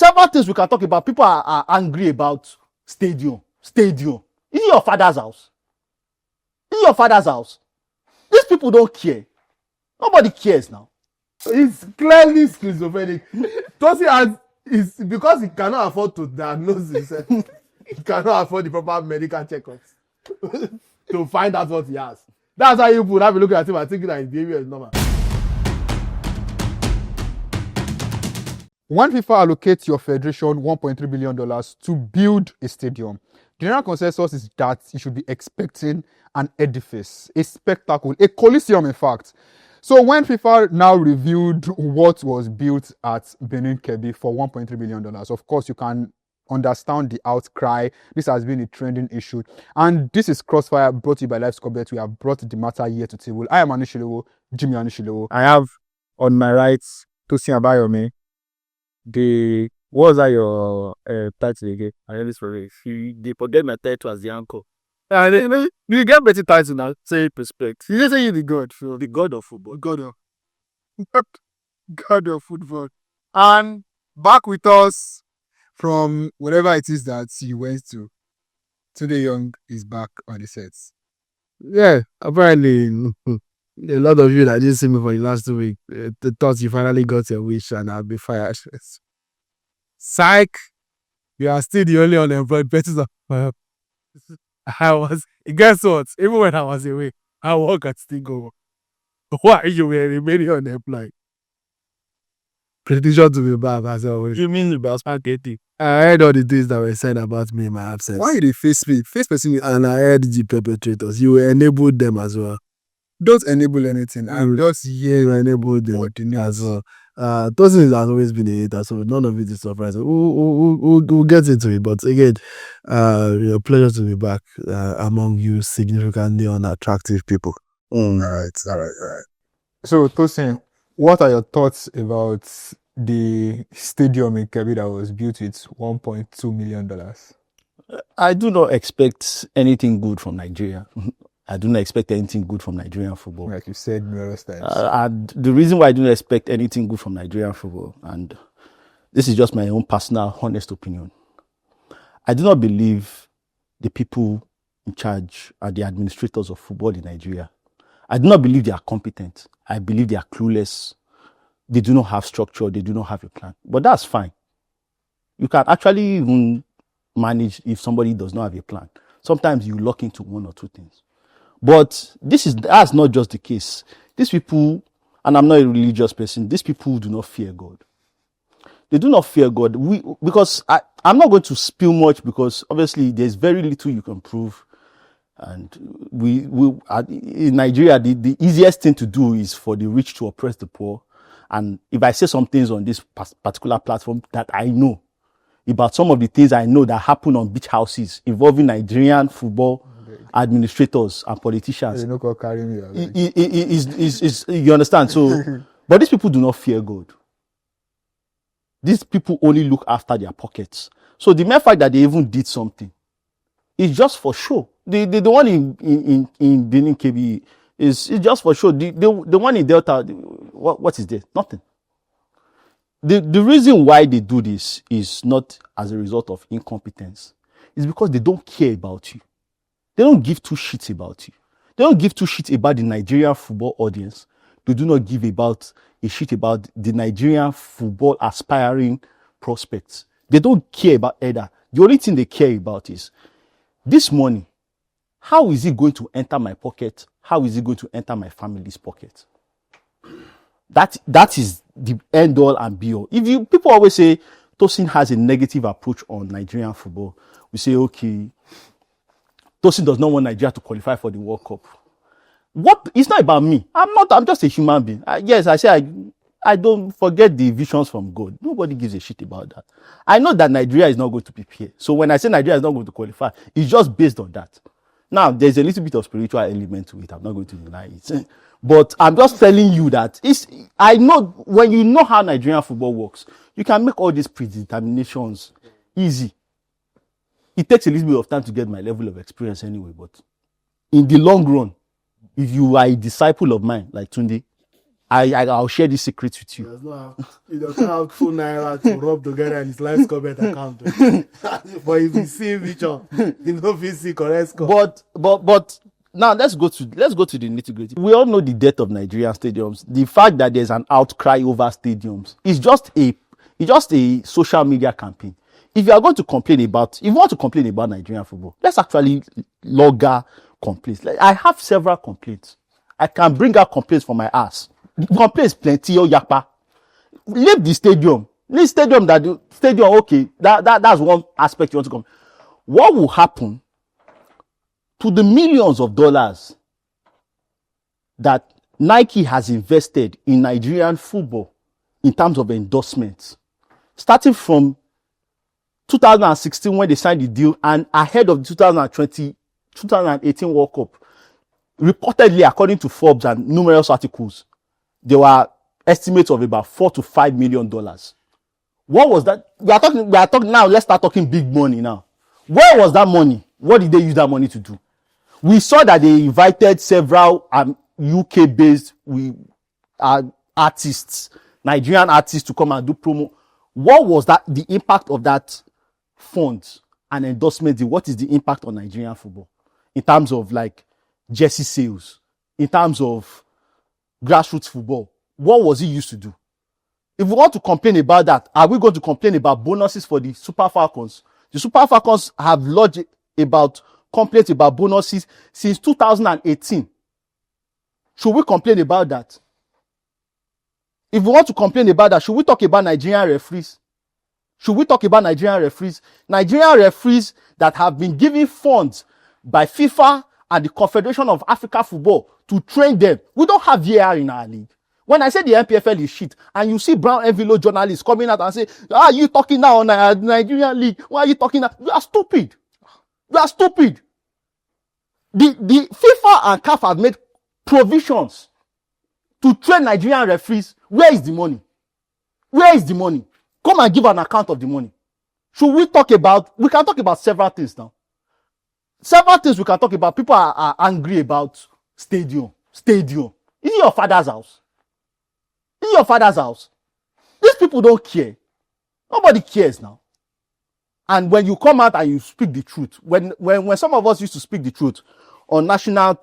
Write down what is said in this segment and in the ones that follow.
several things we can talk about. People are angry about stadium. Is it your father's house? Is it your father's house? These people don't care. Nobody cares now. It's clearly schizophrenic. Tosin is because he cannot afford to diagnose himself. He cannot afford the proper medical checkups to find out what he has. That's why you would have a look at him and thinking that his behavior is normal. When FIFA allocates your federation $1.3 billion to build a stadium, the general consensus is that you should be expecting an edifice, a spectacle, a coliseum, in fact. So when FIFA now reviewed what was built at Benin Kebbi for $1.3 billion, of course, you can understand the outcry. This has been a trending issue. And this is CrossFire, brought to you by Life Scorebet. We have brought the matter here to table. I am Anishilewo, Jimmy Anishilewo. I have on my right Tosin Abayome. What was that your title again? I always forget. They forget my title as the anchor. And you get better title now. Say respect. You just say you're the god. The god of football. God of football. And back with us from whatever it is that you went to. Tunde Young is back on the sets. Yeah, apparently a lot of you that didn't see me for the last 2 weeks, they thought you finally got your wish and I'll be fired. Psych, you are still the only unemployed person. Guess what? Even when I was away, I work at still go. Why you were remaining unemployed? Prediction to be bad as always. You mean about spaghetti? I heard all the things that were said about me in my absence. Why did you face me? Face person, And I heard the perpetrators. You enabled them as well. don't enable anything. I'm just here. You enabled them as well. Tosin has always been a hater, so none of it is surprising. We'll get into it, but again, pleasure to be back among you significantly unattractive people. All right. So, Tosin, what are your thoughts about the stadium in Kebbi that was built with $1.2 million? I do not expect anything good from Nigeria. I do not expect anything good from Nigerian football. Like you said numerous times. And the reason why I do not expect anything good from Nigerian football, and this is just my own personal, honest opinion, I do not believe the people in charge are the administrators of football in Nigeria. I do not believe they are competent. I believe they are clueless. They do not have structure. They do not have a plan. But that's fine. You can actually even manage if somebody does not have a plan. Sometimes you lock into one or two things. But that's not just the case. These people, and I'm not a religious person, these people do not fear God. They do not fear God. Because I'm not going to spill much because obviously there's very little you can prove. And in Nigeria, the easiest thing to do is for the rich to oppress the poor. And if I say some things on this particular platform that I know, about some of the things I know that happen on beach houses involving Nigerian football administrators and politicians. You understand? So, but these people do not fear God. These people only look after their pockets. So the mere fact that they even did something is just for show. The one in Benin Kebbi is just for show. The one in Delta, what is there? Nothing. The reason why they do this is not as a result of incompetence. It's because they don't care about you. They don't give two shits about you. They don't give two shits about the Nigerian football audience. They do not give a shit about the Nigerian football aspiring prospects. They don't care about either. The only thing they care about is this money. How is it going to enter my pocket? How is it going to enter my family's pocket? That is the end all and be all. People always say Tosin has a negative approach on Nigerian football. We say, okay, Tosin does not want Nigeria to qualify for the World Cup. It's not about me. I'm just a human being. Yes, I say I don't forget the visions from God. Nobody gives a shit about that. I know that Nigeria is not going to prepare. So when I say Nigeria is not going to qualify, it's just based on that. Now, there's a little bit of spiritual element to it. I'm not going to deny it. But I'm just telling you that I know when you know how Nigerian football works, you can make all these predeterminations easy. It takes a little bit of time to get my level of experience anyway, but in the long run, if you are a disciple of mine, like Tunde, I'll share this secret with you. He doesn't have full naira to rub together in his live comment account. But if you see picture, you know if you see correct score. But now let's go to the nitty-gritty. We all know the death of Nigerian stadiums. The fact that there's an outcry over stadiums is just a social media campaign. If you want to complain about Nigerian football, let's actually logger complaints. I have several complaints. I can bring out complaints from my ass. Complaints plenty, yakpa. Leave the stadium. Okay, that's one aspect you want to come. What will happen to the millions of dollars that Nike has invested in Nigerian football in terms of endorsements, starting from 2016 when they signed the deal and ahead of the 2018 World Cup? Reportedly, according to Forbes and numerous articles, there were estimates of about $4 to $5 million. What was that? We are talking now. Let's start talking big money now. Where was that money? What did they use that money to do? We saw that they invited several UK-based artists, Nigerian artists, to come and do promo. What was the impact of that fund and endorsement deal? What is the impact on Nigerian football in terms of like jersey sales, in terms of grassroots football? What was it used to do? If we want to complain about that, are we going to complain about bonuses for the Super Falcons? The Super Falcons have lodged complaints about bonuses since 2018. Should we complain about that? If we want to complain about that, should we talk about Nigerian referees? Nigerian referees that have been given funds by FIFA and the Confederation of African Football to train them. We don't have VAR in our league. When I say the NPFL is shit, and you see brown envelope journalists coming out and say, are you talking now on the Nigerian league? Why are you talking now? You are stupid. The FIFA and CAF have made provisions to train Nigerian referees. Where is the money? Come and give an account of the money. We can talk about several things now. Several things we can talk about. People are angry about stadium. Is it your father's house? These people don't care. Nobody cares now. And when you come out and you speak the truth, when some of us used to speak the truth on national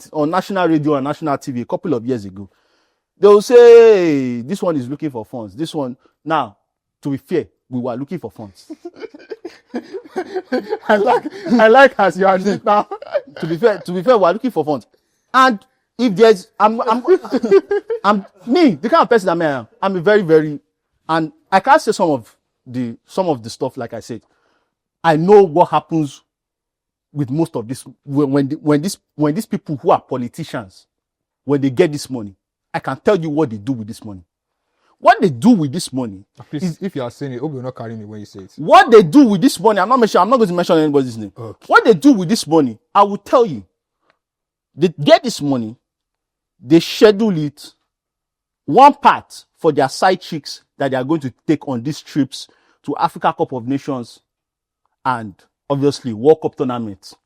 radio and national TV a couple of years ago, they will say, hey, this one is looking for funds. This one, now, to be fair, we were looking for funds. I like as you are now. To be fair, we are looking for funds. And if there's, I'm me, the kind of person I am, I'm a very, very, and I can't say some of the stuff like I said. I know what happens with most of this when these people who are politicians, when they get this money, I can tell you what they do with this money. What they do with this money. Please, if you are saying it, hope you're not carrying me when you say it. What they do with this money, I'm not going to mention anybody's name. Okay. What they do with this money, I will tell you. They get this money, they schedule it, one part for their side chicks that they are going to take on these trips to Africa Cup of Nations and obviously World Cup tournaments.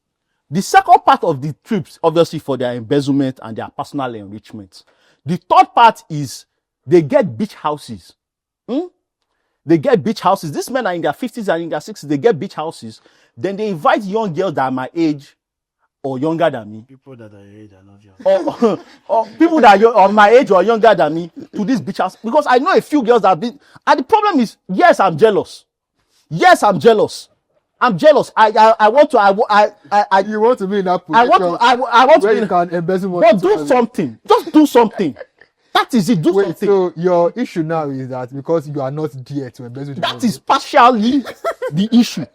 The second part of the trips, obviously for their embezzlement and their personal enrichment. The third part is they get beach houses. They get beach houses. These men are in their 50s and in their 60s. They get beach houses. Then they invite young girls that are my age or younger than me. People that are your age are not young. Or people that are my age or younger than me to this beach house. Because I know a few girls that have been. And the problem is, yes, I'm jealous. I'm jealous. I want to. You want to be in that I position. I want to where be you can embezzle money. But do something. Just do something. That is it. Do Wait, something. so your issue now is that because you are not there to embezzle the That money. is partially the issue.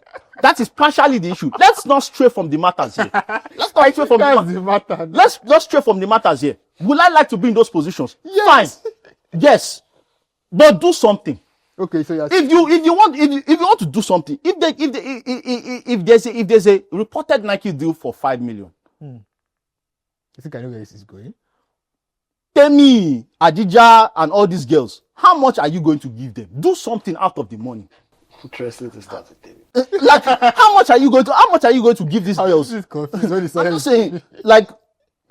Let's not stray from the matters here. Let's not stray from That's the matter. Let's not stray from the matters here. Would I like to be in those positions? Yes. Fine. Yes. But do something. Okay, so you're If you want to do something, if there's a reported Nike deal for $5 million, I think I know where this is going. tell me, Adija and all these girls, how much are you going to give them? Do something out of the money. Interesting to start with. Like, how much are you going to give these girls? This is confused when you I'm started. just saying, like,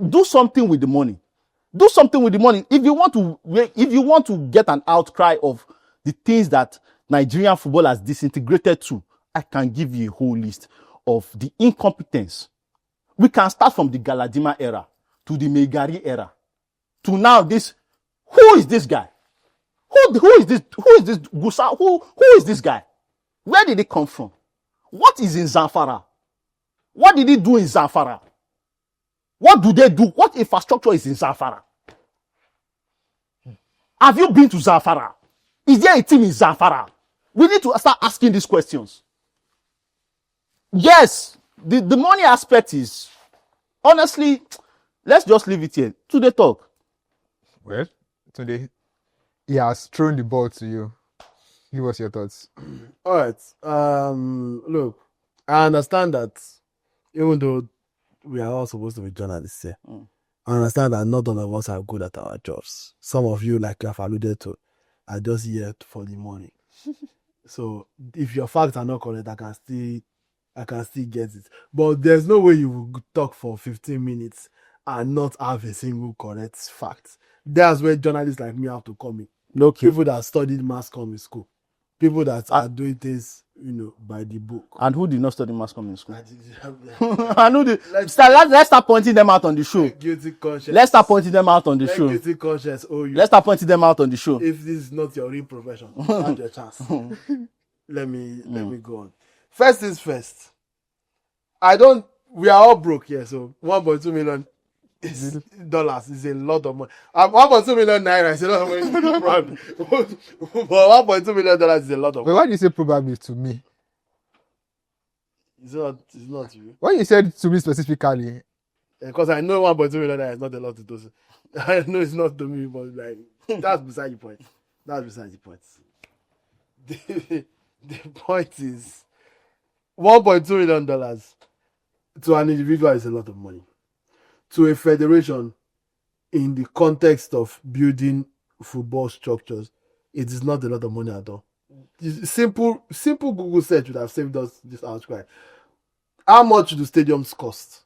do something with the money. Do something with the money. If you want to get an outcry of the things that Nigerian football has disintegrated to, I can give you a whole list of the incompetence. We can start from the Galadima era to the Megari era to now this. Who is this guy? Who is this? Who is this Gusa? Who is this guy? Where did he come from? What is in Zamfara? What did he do in Zamfara? What do they do? What infrastructure is in Zamfara? Have you been to Zamfara? Is there a team in Zamfara? We need to start asking these questions. Yes, the money aspect is, honestly, let's just leave it here. Today talk. Well, today he has thrown the ball to you. Give us your thoughts. All right. Look, I understand that even though we are all supposed to be journalists here, I understand that not all of us are good at our jobs. Some of you, like I've alluded to, are just here for the money. So if your facts are not correct, I can still get it. But there's no way you will talk for 15 minutes and not have a single correct fact. That's where journalists like me have to come in. Okay. People that studied mass comm in school. People that are doing things, by the book. And who did not study mass comm in school? Let's I know let's start pointing them out on the show. guilty conscience. Let's start pointing them out on the Let show. guilty conscience owe you. Let's start pointing them out on the show. If this is not your real profession, have your chance. Let me go on. First things first. We are all broke here, so 1.2 million dollars is a lot of money. 1.2 million naira is a lot of money. Probably. But 1.2 million dollars is a lot of But money. why do you say probably to me? It's not you. When you said to me specifically, Because I know 1.2 million naira is not a lot to do. I know it's not to me, but that's beside the point. That's beside the point. The point is $1.2 million to an individual is a lot of money. To a federation, in the context of building football structures, it is not a lot of money at all. Simple Google search would have saved us this outcry. How much do stadiums cost?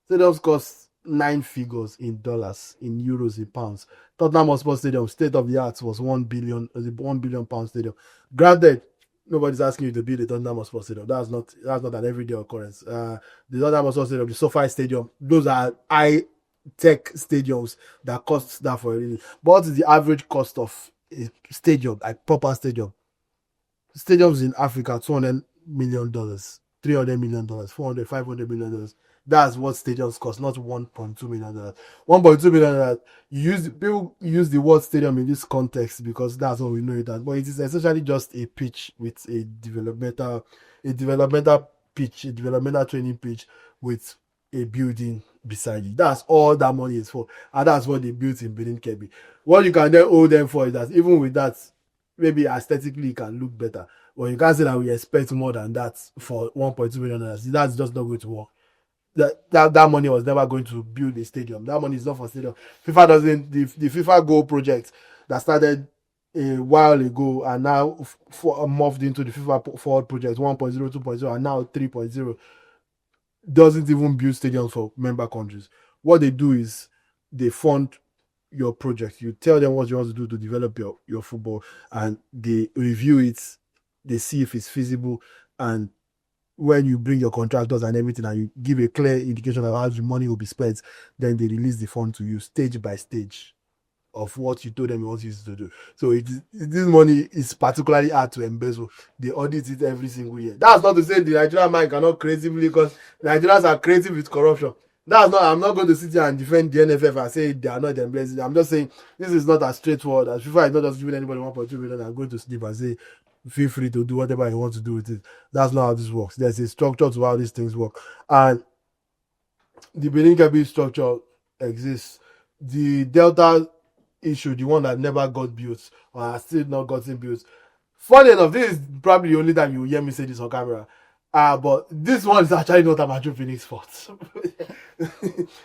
Stadiums cost 9 figures in dollars, in euros, in pounds. Tottenham Hotspur Stadium, state of the art, was £1 billion pound stadium. Granted, nobody's asking you to build a Tottenham Hotspur Stadium. That's not an everyday occurrence. The Tottenham Hotspur Stadium, the SoFi Stadium, those are high-tech stadiums that cost that for a reason. But what is the average cost of a stadium, like proper stadium? Stadiums in Africa, $200 million, $300 million, $400, $500 million. That's what stadiums cost, not $1.2 million. $1.2 million. People use the word stadium in this context because that's what we know it as. But it is essentially just a pitch with a developmental pitch, a developmental training pitch with a building beside it. That's all that money is for, and that's what they built in Benin Kebbi. What you can then owe them for is that even with that, maybe aesthetically it can look better. But you can't say that we expect more than that for $1.2 million. That's just not going to work. That money was never going to build a stadium. That money is not for stadium. FIFA doesn't. The FIFA Go project that started a while ago and now morphed into the FIFA Forward project 1.0, 2.0, and now 3.0 doesn't even build stadiums for member countries. What they do is they fund your project. You tell them what you want to do to develop your football, and they review it. They see if it's feasible, and when you bring your contractors and everything and you give a clear indication of how the money will be spent, then they release the fund to you stage by stage of what you told them you want you to do. So this money is particularly hard to embezzle. They audit it every single year. That's not to say the Nigerian man cannot creatively, because Nigerians are creative with corruption. I'm not going to sit here and defend the NFF and say they are not embezzling. I'm just saying this is not as straightforward as FIFA is not just giving anybody 1.2 million and going to sleep and say feel free to do whatever you want to do with it. That's not how this works. There's a structure to how these things work. And the Benin Kebbi structure exists. The Delta issue, the one that never got built or has still not gotten built. Funny enough, this is probably the only time you hear me say this on camera. But this one is actually not Amateur Phoenix fault.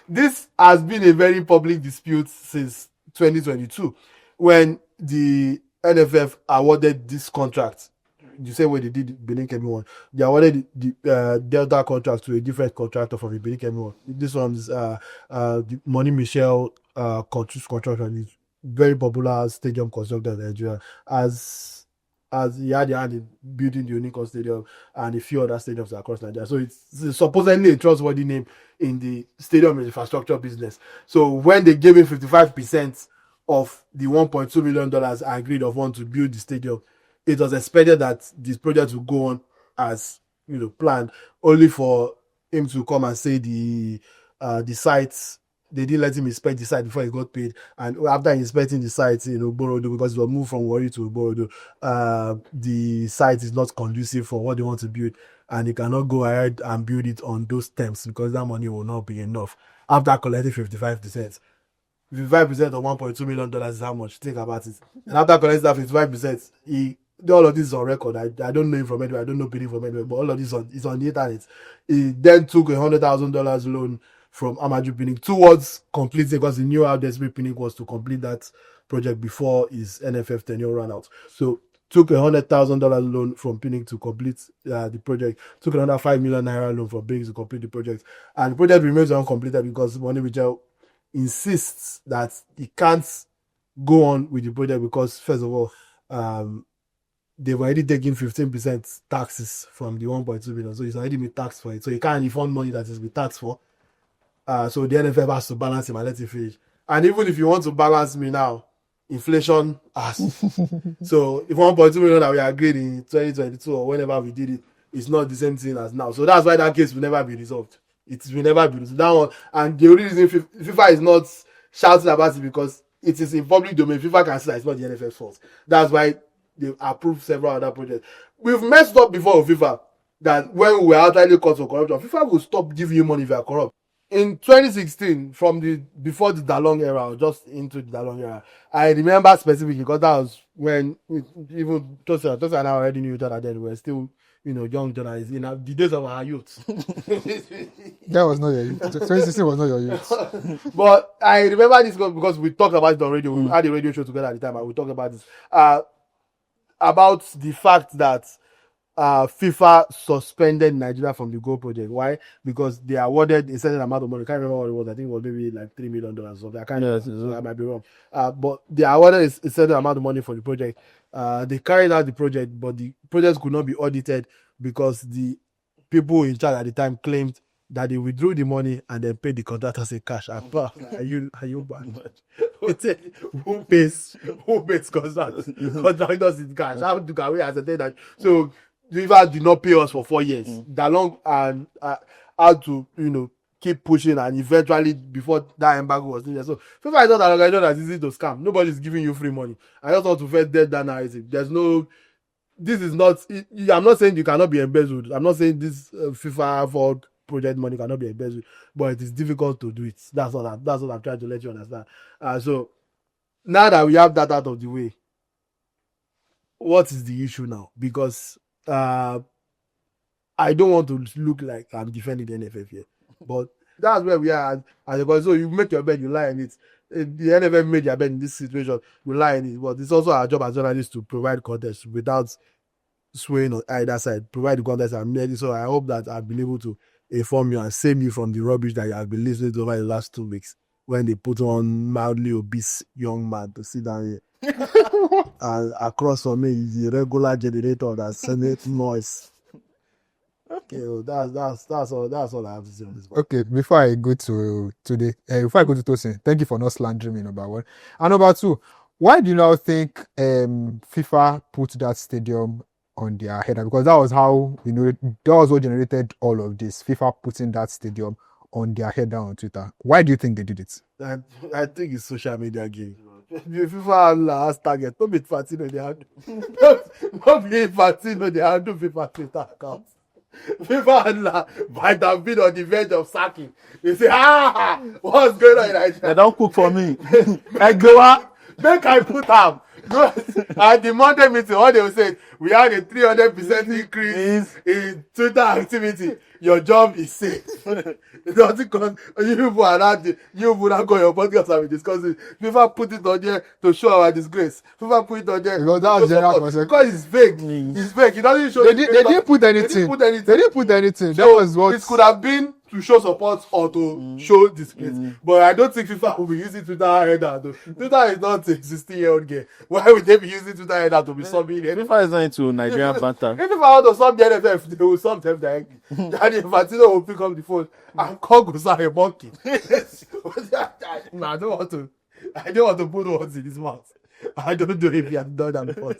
This has been a very public dispute since 2022 when the NFF awarded this contract. The same way they did the Benin Kebbi one. They awarded the Delta contract to a different contractor from the Benin Kebbi one. This one is the Money Michel construction. It's very popular stadium constructor in Nigeria. As he had a hand in building the Unicon Stadium and a few other stadiums across Nigeria. So it's supposedly a trustworthy name in the stadium infrastructure business. So when they gave him 55% of the $1.2 million agreed upon to build the stadium, it was expected that this project would go on as planned, only for him to come and say the sites, they didn't let him inspect the site before he got paid. And after inspecting the site, Borodo, because it was moved from Warri to Borodo, the site is not conducive for what they want to build, and he cannot go ahead and build it on those terms because that money will not be enough. After collecting 55%, 55% of $1.2 million is how much? Think about it. And after collecting that 55%, all of this is on record. I don't know him from anywhere. I don't know Pinnick from anywhere, but all of this is on the internet. He then took $100,000 loan from Amaju Pinnick towards completing, because he knew how desperate Pinnick was to complete that project before his NFF tenure ran out. So took $100,000 loan from Pinnick to complete the project. Took another $5 million loan from Pinnick to complete the project, and the project remains uncompleted because Money Michel insists that he can't go on with the project because, first of all, they've already taken 15% taxes from the 1.2 billion, so he's already been taxed for it. So he can't refund money that has been taxed for. So the NFF has to balance him and let him finish. And even if you want to balance me now, inflation has. So if 1.2 million that we agreed in 2022 or whenever we did it, it's not the same thing as now. So that's why that case will never be resolved. It will never be resolved. That one, and the only reason FIFA is not shouting about it because it is in public domain. FIFA can say that it's not the NFF's fault. That's why they approved several other projects. We've messed up before with FIFA that when we were outrightly caught for corruption, FIFA will stop giving you money if you are corrupt. In 2016, before the Dalong era, or just into the Dalong era, I remember specifically because that was when even Tosi and I already knew each other then. We were still, young journalists in the days of our youth. That was not your youth. 2016 was not your youth. But I remember this because we talked about it on radio. We had a radio show together at the time, and we talked about this. About the fact that FIFA suspended Nigeria from the Goal project. Why? Because they awarded a certain amount of money. I can't remember what it was. I think it was maybe like $3 million or something. I can't remember. I might be wrong. But they awarded a certain amount of money for the project. They carried out the project, but the project could not be audited because the people in charge at the time claimed that they withdrew the money and then paid the contractors in cash. Are you bad? Who pays contractors in cash? How do we ascertain that? So FIFA did not pay us for 4 years. Dalong and had to keep pushing, and eventually before that embargo was needed. So FIFA is not an organization that's easy to scam. Nobody's giving you free money. I just want to first dead that narrative. This is not. I'm not saying you cannot be embezzled. I'm not saying this FIFA for project money cannot be embezzled, but it is difficult to do it. That's what I'm trying to let you understand. So now that we have that out of the way, what is the issue now? Because I don't want to look like I'm defending the NFF here, but that's where we are. So you make your bed, you lie in it. The NFF made your bed in this situation, you lie in it. But it's also our job as journalists to provide context without swaying on either side. Provide the context and made it. So I hope that I've been able to inform you and save you from the rubbish that you have been listening to over the last 2 weeks when they put on mildly obese young man to sit down here. And across from me is the regular generator that sends noise. Okay, well, that's all I have to say on this one. Okay, before I go to today, before I go to Tosin, thank you for not slandering me, number one. And number two, why do you now think FIFA put that stadium on their header? Because that was how, that was what generated all of this. FIFA putting that stadium on their header on Twitter. Why do you think they did it? I think it's social media game. FIFA has target. Don't be Fatino, they handle. Don't be Fatino, they handle FIFA Twitter account. FIFA handler might have been on the verge of sacking. They say, what's going on in Nigeria? They don't cook for me. Make I put up. At the Monday meeting, what they will say, we had a 300% increase in Twitter activity. Your job is safe. It doesn't come. You people are not go your podcast and we discuss it. FIFA put it on there to show our disgrace. FIFA put it on there because that was general concern. Because it's fake. It's fake. It doesn't show. They didn't put anything. They didn't put anything. That was what it could have been to show support or to show disgrace. But I don't think FIFA will be using Twitter header. Though. Twitter is not a 16-year-old girl. Why would they be using Twitter header to be subbing it? FIFA is not into Nigerian banter. If I want to sub the NFF, they will sub them directly. Daddy Infantino will pick up the phone and call Gusa a monkey. No, I don't want to put words in his mouth. I don't know if he has done that before.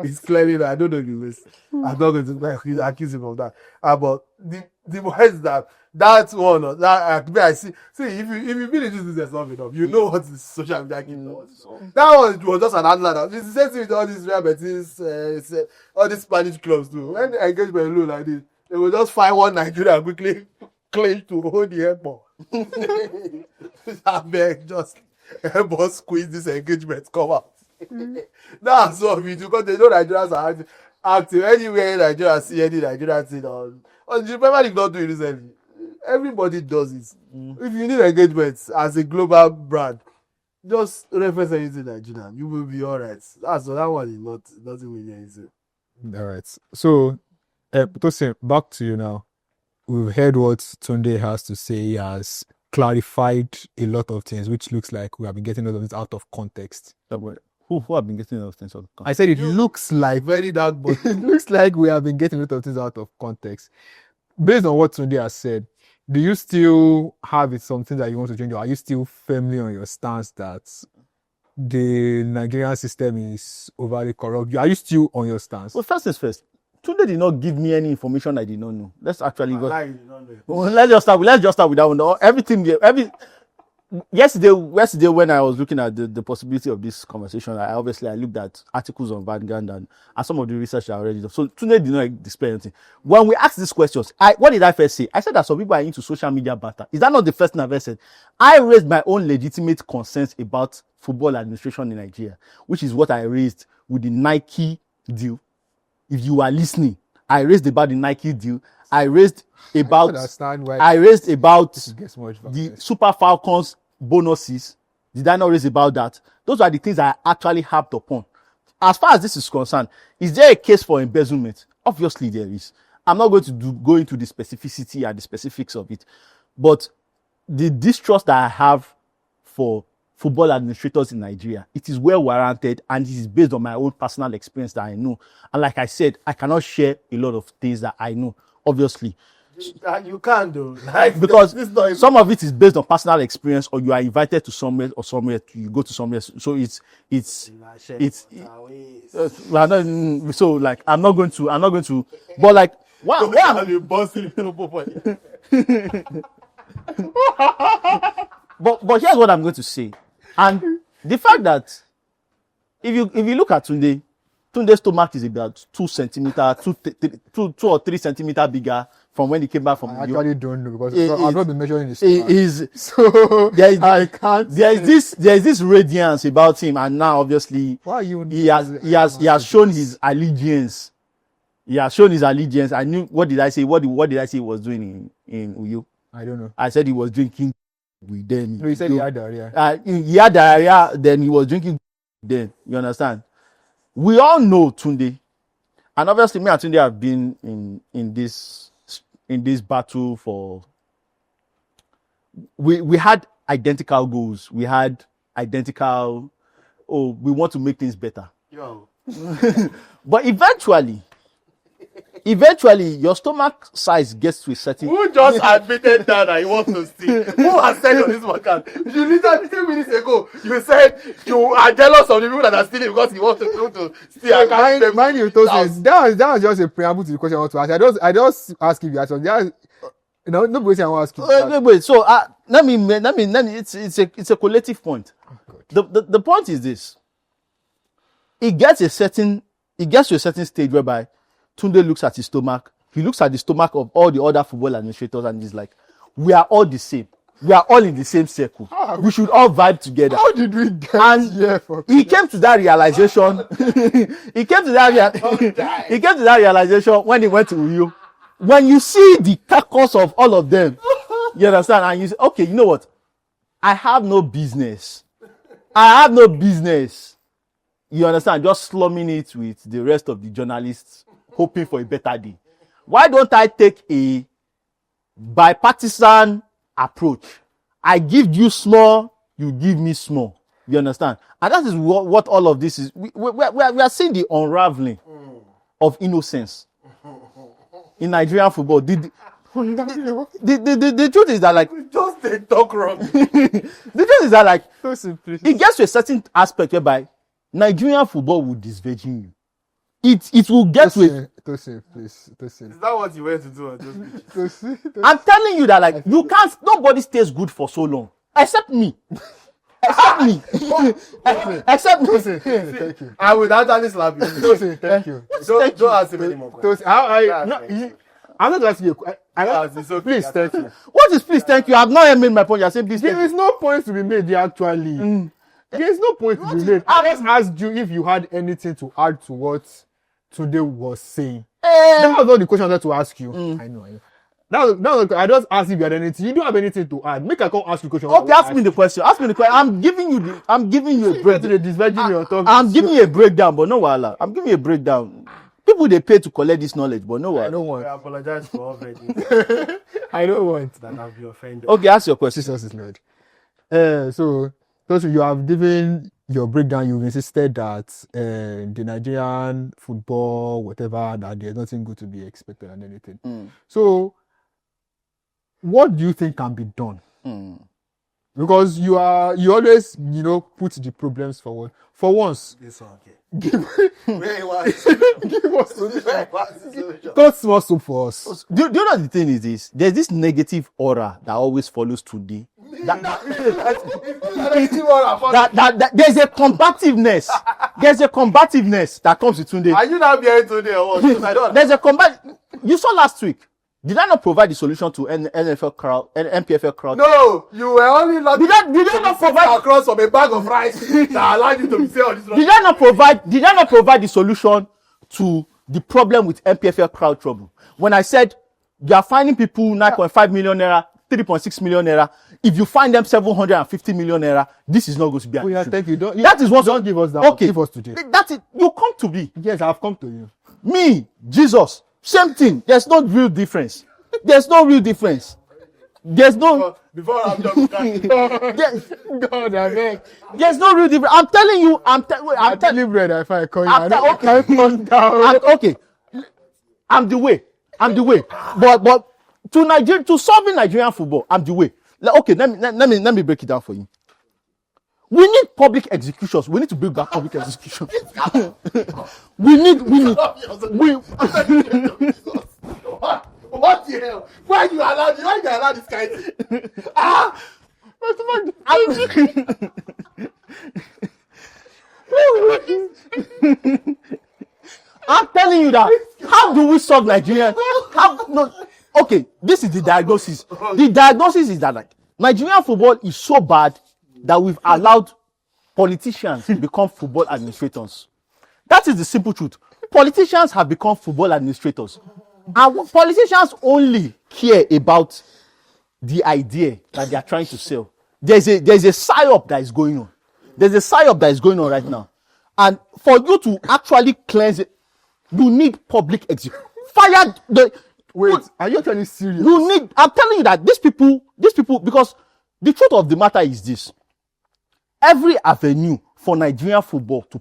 It's clearly that I don't know if he was. I'm not going to accuse him of that. But the words that one I see if you finish this business long enough, you know what the social media keep was. That one was just an outlier. It's the same thing with all these Real Betis, all these Spanish clubs too. When the engagement low like this, they will just find one Nigeria and quickly claim to hold the airport. I beg, just help us squeeze this engagement, come out. That's what we do because they know Nigerians are active. Anywhere in Nigeria, see any Nigerian thing on the Premier League not doing recently. Everybody does it. If you need engagement as a global brand, just reference anything Nigerian. You will be alright. That one is not even anything. All right. So, Tosin, back to you now. We've heard what Tunde has to say. He has clarified a lot of things, which looks like we have been getting a lot of things out of context. Who have been getting those things out of context? I said it looks like Very dark, but it looks like we have been getting a lot of things out of context. Based on what Tunde has said, do you still have it something that you want to change, or are you still firmly on your stance that the Nigerian system is overly corrupt? Are you still on your stance? Well, first things first. Tunde did not give me any information I did not know. Let's actually go. you don't know. Well, let's just start with that one. Yesterday when I was looking at the possibility of this conversation, I looked at articles on Vanguard and some of the research I already done. So Tunde did not display anything. When we asked these questions, what did I first say? I said that some people are into social media banter. Is that not the first thing I've ever said? I raised my own legitimate concerns about football administration in Nigeria, which is what I raised with the Nike deal. If you are listening, I raised about the Nike deal. I raised about the Super Falcons bonuses. Did I not raise about that? Those are the things I actually harped upon. As far as this is concerned, is there a case for embezzlement? Obviously there is. I'm not going to go into the specificity and the specifics of it. But the distrust that I have for football administrators in Nigeria, it is well warranted, and it is based on my own personal experience that I know. And like I said, I cannot share a lot of things that I know, obviously. You can't do because some of it is based on personal experience, or you are invited to somewhere, you go to somewhere. So it's so like I'm not going to but like wow but here's what I'm going to say. And the fact that if you look at Tunde's stomach is about 2 or 3 centimeters bigger from when he came back from I actually don't know because I've not been measuring his stomach. So I can't. There is this radiance about him, and now obviously he has shown his allegiance. He has shown his allegiance. I knew. What did I say? What did I say he was doing in Uyo? I don't know. I said he was drinking. Then no, you said he had diarrhea. He had diarrhea. Then he was drinking. Then you understand. We all know Tunde, and obviously me and Tunde have been in this battle for. We had identical goals. We had identical. Oh, we want to make things better. Yo. But eventually, your stomach size gets to a certain. Who just admitted that he wants to steal? Who has said on this podcast? You literally 2 minutes ago, you said you are jealous of the people that are stealing because you want to steal. Mind you, Tosin, that was just a preamble to the question I want to ask. I just ask if you answer. Nobody I want to ask you. Wait. So let me. It's a collective point. The point is this. It gets to a certain stage whereby Tunde looks at his stomach. He looks at the stomach of all the other football administrators and he's like, we are all the same. We are all in the same circle. We should all vibe together. How did we get here? He came to that realization. He came to that realization when he went to Uyo. When you see the carcass of all of them, you understand? And you say, okay, you know what? I have no business. You understand? Just slumming it with the rest of the journalists, hoping for a better day. Why don't I take a bipartisan approach. I give you small, you give me small. You understand? And that is what all of this is. We are seeing the unraveling of innocence in Nigerian football. The truth is that, like, Just they talk wrong. the truth is that, like, So simple. it gets to a certain aspect whereby Nigerian football will disvirgin you. It will get to a. Tosin, please. Is that what you went to do on those pitches? I'm telling you that, like, you can't. Nobody stays good for so long, except me. Except me. Except me. Thank you. I would actually slap you. Tosin, thank you. Don't ask him anymore. Tosin, I'm not asking you. It's okay. Please, thank you. What is please? Thank you. I have not yet made my point. You're saying please. There Thank you. is no point to be made there, actually. There is no point to be made. I just asked you if you had anything to add to what Tunde was saying. That was not the question I wanted to ask you. I know. That was, I just asked if you had anything. You don't have anything to add. Make I come ask you a question. Okay, ask me the question. Ask me the question. I'm giving you a breakdown. I'm giving you a breakdown, but no wahala. I'm giving you a breakdown. People they pay to collect this knowledge, but no wahala. I don't want. I apologize for all that I don't want. I've been offended. Okay, ask your question. Jesus is Lord. So you have given your breakdown. You've insisted that the Nigerian football, whatever, that there's nothing good to be expected and anything. So, what do you think can be done? Because you always put the problems forward. For once, This one, okay. give us Solution. don't small soup for us. Do you know the thing is this? There's this negative aura that always follows today. That there's a combativeness. There's a combativeness that comes with Tunde. Are you not bearing today or what? Because I don't. There's a combat. You saw last week. Did I not provide the solution to NFL crowd, NPFL crowd? No, you were only lucky. Did I not provide? Across from a bag of rice that allowed you to be on this. Did I not provide the solution to the problem with MPFL crowd trouble? When I said you are finding people 9.5 million naira, 3.6 million naira. If you find them 750 million naira, this is not going to be an issue. Thank you. That is what. Don't give us that. Okay. Give us today. That's it. You come to me. Yes, I've come to you. Me, Jesus, same thing. There's no real difference. There's no real difference. There's no. Before I'm done. God, I beg. There's no real difference. I'm telling you. I'm telling bread if I call you. okay. Okay. I'm the way. But to solving Nigerian football, I'm the way. Okay, let me break it down for you. We need public executions. We need to build that public execution. What the hell? Why you allow this guy to... I'm telling you that. How do we solve Nigerian? Okay, this is the diagnosis. The diagnosis is that, like, Nigerian football is so bad that we've allowed politicians to become football administrators. That is the simple truth. Politicians have become football administrators. And politicians only care about the idea that they are trying to sell. There's a psyop that is going on. There's a psyop that is going on right now. And for you to actually cleanse it, you need public execution. Fire the... Wait, are you actually serious? I'm telling you that these people, because the truth of the matter is this. Every avenue for Nigerian football to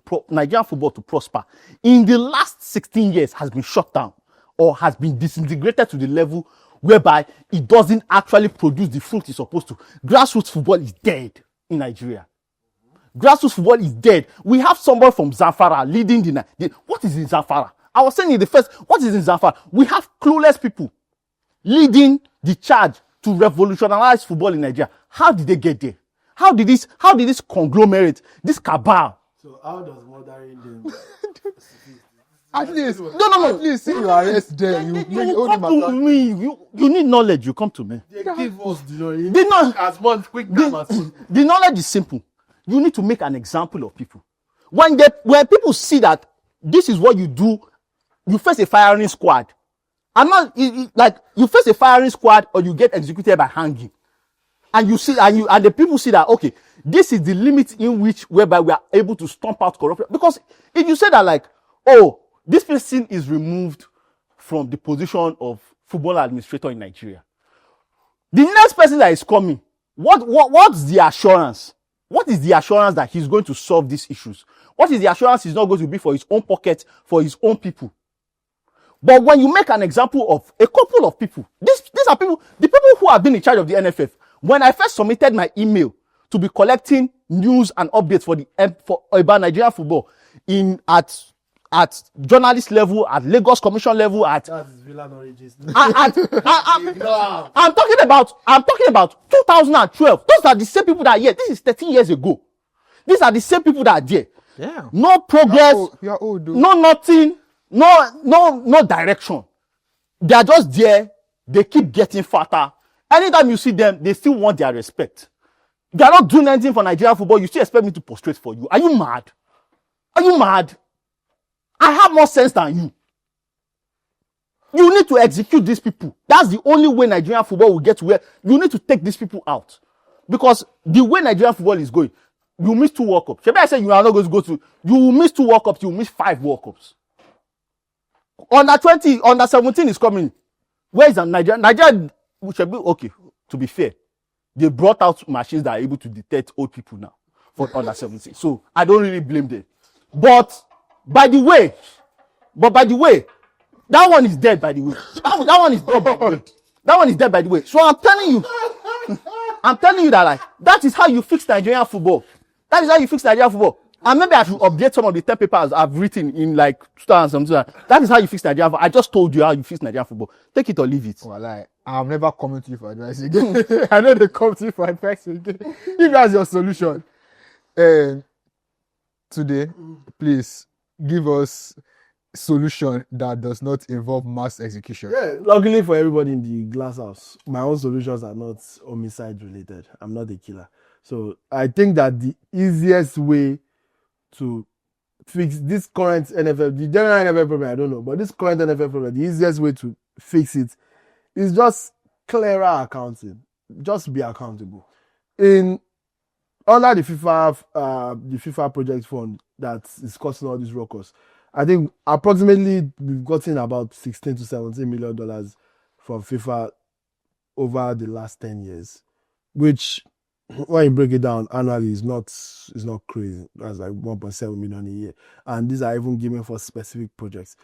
prosper in the last 16 years has been shut down or has been disintegrated to the level whereby it doesn't actually produce the fruit it's supposed to. Grassroots football is dead in Nigeria. Grassroots football is dead. We have somebody from Zamfara leading the what is in Zamfara? I was saying in the first, what is in Zamfara? We have clueless people leading the charge to revolutionize football in Nigeria. How did they get there? How did this conglomerate, this cabal? So how does murdering them? At least, No. At least, you arrest them. You come to me. You need knowledge. You come to me. They give us As much quick time as possible. The knowledge is simple. You need to make an example of people. When people see that this is what you do, you face a firing squad. I'm not like you face a firing squad or you get executed by hanging. And you see, and the people see that, okay, this is the limit in which whereby we are able to stomp out corruption. Because if you say that, like, oh, this person is removed from the position of football administrator in Nigeria, The next person that is coming, what's the assurance? What is the assurance that he's going to solve these issues? What is the assurance he's not going to be for his own pocket, for his own people? But when you make an example of a couple of people, these are people, the people who have been in charge of the NFF. When I first submitted my email to be collecting news and updates for about Nigerian football at journalist level, at Lagos Commission level, I'm talking about 2012. Those are the same people that are here. This is 13 years ago. These are the same people that are there. Yeah. No progress. You're old, dude. No nothing. No direction. They are just there. They keep getting fatter. Anytime you see them, they still want their respect. They are not doing anything for Nigerian football. You still expect me to prostrate for you? Are you mad? Are you mad? I have more sense than you. You need to execute these people. That's the only way Nigerian football will get to where you need to take these people out. Because the way Nigerian football is going, you miss 2 World Cups. Shebi I said you are not going to go to. You will miss 2 World Cups. You will miss 5 World Cups. Under 20, under 17 is coming. Where is Nigeria? Nigeria should be okay. To be fair, they brought out machines that are able to detect old people now for under 17. So I don't really blame them. But by the way, that one is dead. By the way, that one is dead. By the way. That one is dead. By the way. So I'm telling you that like that is how you fix Nigerian football. That is how you fix Nigerian football. And maybe I should update some of the 10 papers I've written in like 2017. That is how you fix Nigerian football. I just told you how you fix Nigerian football. Take it or leave it. Well, I'm never coming to you for advice again. I know they come to you for advice again. If that's your solution, today, please give us a solution that does not involve mass execution. Yeah, luckily for everybody in the glass house, my own solutions are not homicide related. I'm not a killer. So I think that the easiest way to fix this current NFL, the general NFL problem, I don't know, but this current NFL problem, the easiest way to fix it is just clearer accounting. Just be accountable. Under the FIFA project fund that is costing all these ruckus, I think approximately we've gotten about $16 to $17 million from FIFA over the last 10 years, which when you break it down annually is not crazy. That's like 1.7 million a year. And these are even given for specific projects.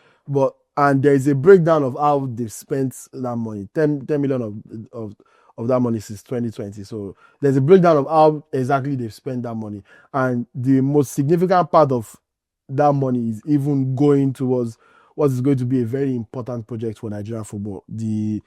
And there is a breakdown of how they've spent that money. 10 million of that money since 2020. So there's a breakdown of how exactly they've spent that money. And the most significant part of that money is even going towards what is going to be a very important project for Nigerian football. The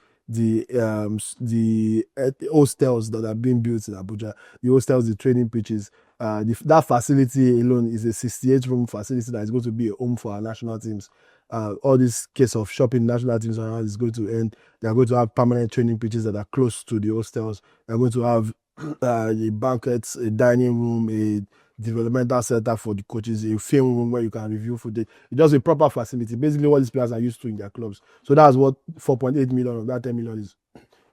hostels that are being built in Abuja, the hostels, the training pitches, that facility alone is a 68-room facility that is going to be a home for our national teams. All this case of shopping national teams around is going to end. They are going to have permanent training pitches that are close to the hostels. They are going to have a banquet, a dining room, a developmental center for the coaches, a film room where you can review footage. It's just a proper facility, basically what these players are used to in their clubs. So that's what 4.8 million of that 10 million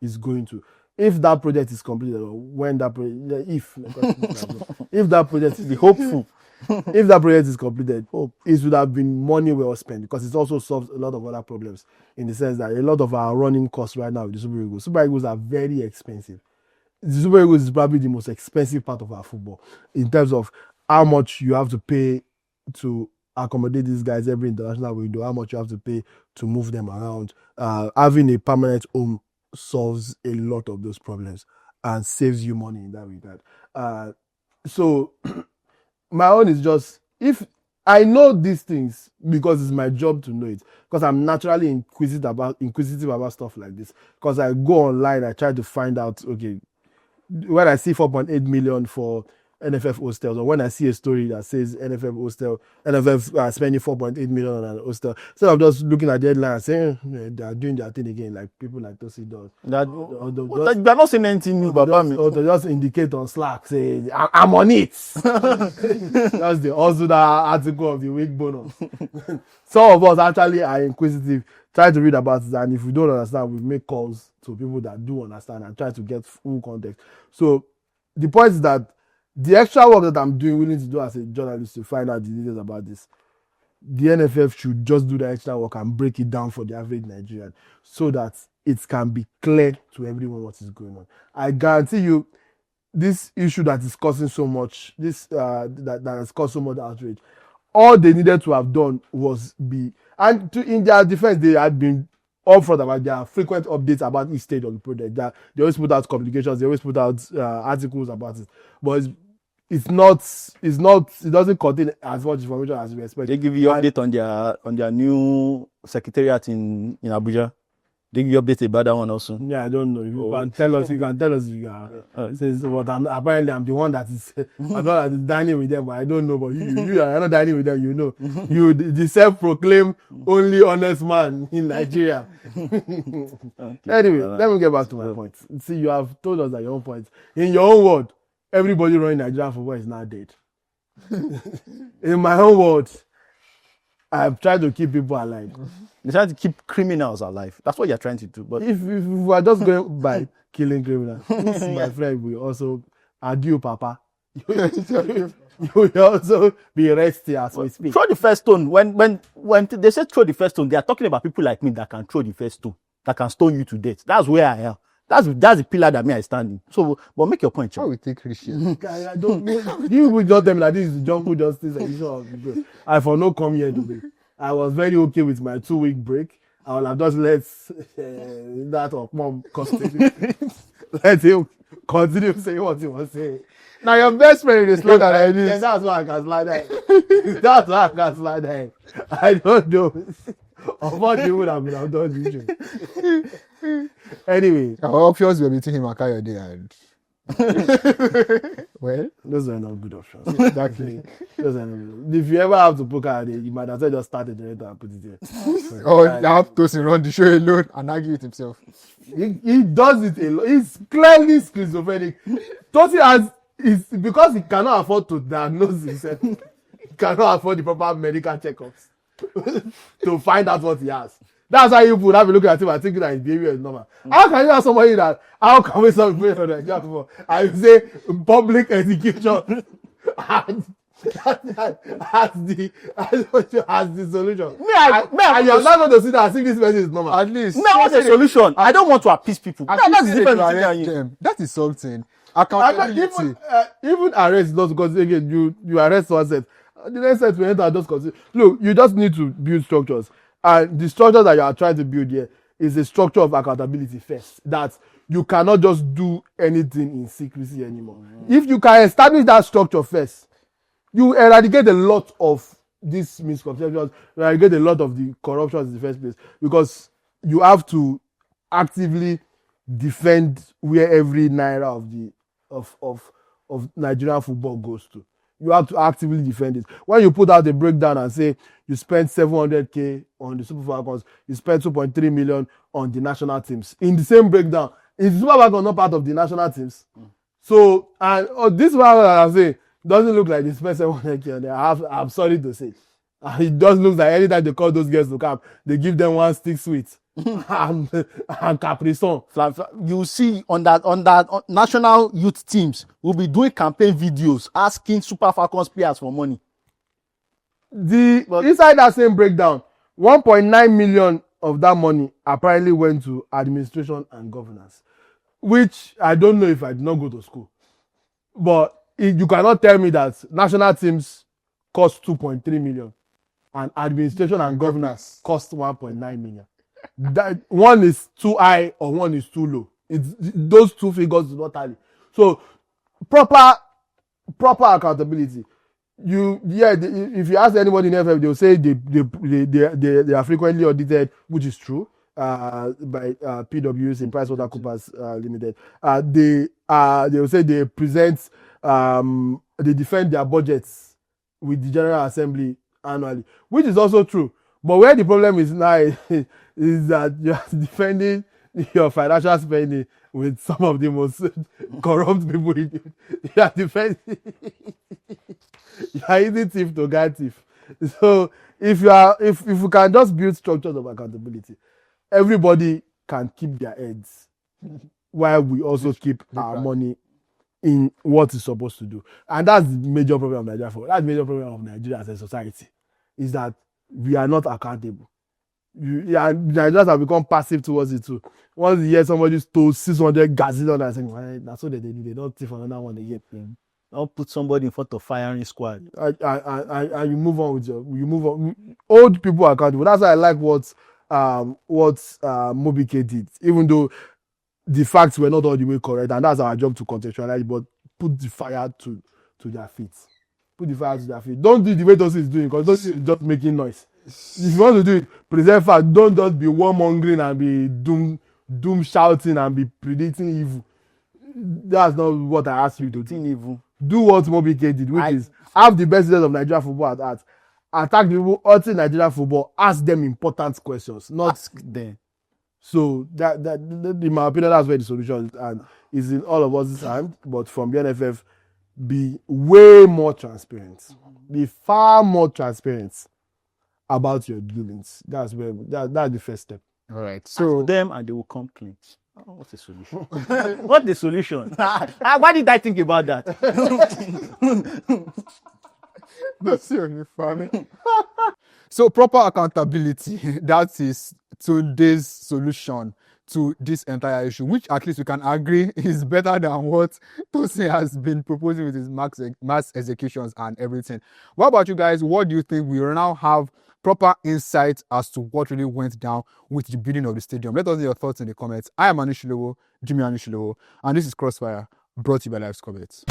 is going to. If that project is completed, or when that project, if that project is hopeful, if that project is completed, it would have been money well spent, because it also solves a lot of other problems in the sense that a lot of our running costs right now with the Super Eagles. Super Eagles are very expensive. The Super Eagles is probably the most expensive part of our football in terms of how much you have to pay to accommodate these guys every international window, how much you have to pay to move them around. Having a permanent home solves a lot of those problems and saves you money in that regard. So my own is just, if I know these things because it's my job to know it, because I'm naturally inquisitive about stuff like this, because I go online, I try to find out, okay, when I see 4.8 million for NFF hostels, or when I see a story that says NFF spending 4.8 million on an hostel, instead of just looking at the headline and saying they are doing their thing again, like people like Tosi does. They're not saying anything new, Baba. Or to just indicate on Slack, say, I'm on it. That's the also that article of the week bonus. Some of us actually are inquisitive, try to read about it, and if we don't understand, we make calls to people that do understand and try to get full context. So the point is that the extra work that I'm willing to do as a journalist to find out the details about this, the NFF should just do the extra work and break it down for the average Nigerian, so that it can be clear to everyone what is going on. I guarantee you, this issue that is causing so much, that has caused so much outrage, all they needed to have done was in their defense, they had been upfront about their frequent updates about each stage of the project. They always put out communications, they always put out articles about it, but it doesn't contain as much information as we expect. They give you update on their new secretariat in Abuja. They give you update about that one also. Yeah, I don't know. You can tell us. Apparently I'm the one that is dining with them, but I don't know. But you are not dining with them. You know, you the self-proclaimed only honest man in Nigeria. Anyway, let me get back to my point. See, you have told us that your own point. In your own word, everybody running Nigerian football is now dead. In my own words, I've tried to keep people alive. They're trying to keep criminals alive. That's what you're trying to do. But if we are just going by killing criminals, my friend will also adieu, Papa. You will also be resting as we speak. Throw the first stone. When they say throw the first stone, they are talking about people like me that can throw the first stone, that can stone you to death. That's where I am. That's the pillar that I stand in. So, but make your point, How we take Christian? I don't know. You will just tell me that this is the jungle justice edition of the show. I for no come here today. I was very okay with my 2-week break. I will have just let that of mom continue. Let him continue saying what he was saying. Now your best friend is slogan like this. Yeah, that's why I can slide that. That's why I can slide that. I don't know. Of what you would have done usually. Anyway. Our options were between him and Kayode and well, those are not good options. exactly. Those are not good. If you ever have to put Kayode, you might as well just start the generator and put it there. Or have to run the show alone and argue with himself. He does it alone. He's clearly schizophrenic. It's because he cannot afford to diagnose himself. He cannot afford the proper medical checkups to find out what he has. That's why you would have a look at him and think that his behavior is normal. How can you have somebody how can we solve the problem like that? I would say public execution has the solution. You're not going to see that as if this person is normal. At least. No, what's the solution? I don't want to appease people. That's the difference between them. That is something. Accountability. Even arrest not because again you arrest someone. The next step to enter just consider. Look, you just need to build structures. And the structure that you are trying to build here is a structure of accountability first. That you cannot just do anything in secrecy anymore. Mm-hmm. If you can establish that structure first, you eradicate a lot of these misconceptions, you eradicate a lot of the corruptions in the first place. Because you have to actively defend where every naira of Nigerian football goes to. You have to actively defend it. When you put out a breakdown and say you spent 700K on the Super Falcons, you spent 2.3 million on the national teams. In the same breakdown, is the Super Falcons not part of the national teams? So, and this one that I'm saying doesn't look like they spent 700K on there. I'm sorry to say. It does look like anytime they call those girls to camp, they give them one stick sweet. and Capri Sun. You see on that national youth teams will be doing campaign videos asking Super Falcons players for money. Inside that same breakdown, 1.9 million of that money apparently went to administration and governance, which I don't know if I did not go to school. But you cannot tell me that national teams cost 2.3 million and administration and governance cost 1.9 million. That one is too high or one is too low. Those two figures do not tally. So proper accountability. If you ask anybody in FF, they'll say they are frequently audited, which is true, by PwC in PricewaterhouseCoopers Limited. They will say they present, they defend their budgets with the General Assembly annually, which is also true. But where the problem is now is that you are defending your financial spending with some of the most corrupt people. You are defending. You are using thief to guide thief. So if you can just build structures of accountability, everybody can keep their heads while we also keep our money in what it's supposed to do. And that's the major problem of Nigeria. That's the major problem of Nigeria as a society, is that we are not accountable. Nigerians have become passive towards it too. Once you hear somebody stole 600 gazillion and saying, well, that's what they do. They don't thief another one again. Don't put somebody in front of firing squad. And you move on with you move on. Old people are accountable. That's why I like what Mobike did, even though the facts were not all the way correct, and that's our job to contextualize. But put the fire to their feet. Put the fire to their feet. Don't do it the way Tosin is doing, because Tosin is just making noise. If you want to do it, present fact. Don't just be warmongering and be doom shouting and be predicting evil. That's not what I asked you to do. Evil. Do what Mobike did, which is have the best leaders of Nigerian football at heart. Attack the people hurting Nigerian football. Ask them important questions, not Ask them. So that in my opinion, that's where the solution is, and is in all of us hand. But from the NFF, be way more transparent. Be far more transparent about your dealings. That's the first step. All right. So So them and they will come clean. Oh, what's the solution? What's the solution? Why did I think about that? that's your family. So proper accountability, that is today's solution to this entire issue, which at least we can agree is better than what Tosin has been proposing with his mass executions and everything. What about you guys? What do you think? We now have proper insight as to what really went down with the building of the stadium. Let us know your thoughts in the comments. I am Anishilowo, Jimmy Anishilowo, and this is CrossFire, brought to you by Lives Comments.